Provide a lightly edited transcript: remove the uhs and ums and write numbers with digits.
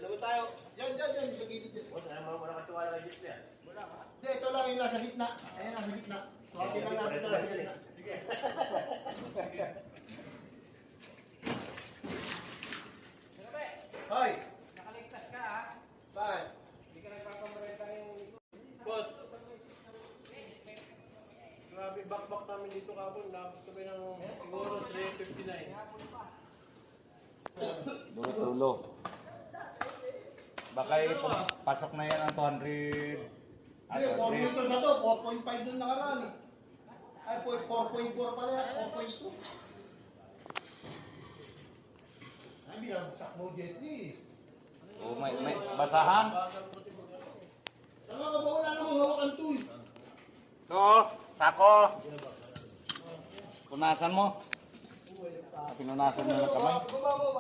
Dalawa tayo. Yan, sa gilid yan. Wala katiwala kay Jeff yan. Hindi, ito lang yung nasa gitna. Ayan, nasa gitna. Suwatin lang natin ito nasa gitna. Sige. Hoy! Nakaligtas ka ha? Bakit? Hindi ka nagpapamarenta yung... Boss. Grabe, back namin dito kapon. Dapat kami ng siguro 359. Dulo-dulo. Baka pasok na yan ang 200. Hindi, 4 meters na to. 4.5 nung nakaraan eh. Ay, 4.4 pala yan. 4.2. Ay, binagsak mo, Jetty. Oh, may basahan. Tanga ka ba? Wala namang hawakan to eh. Ito, sako. Punasan mo. Pinunasan mo ng kamay. Baba mo,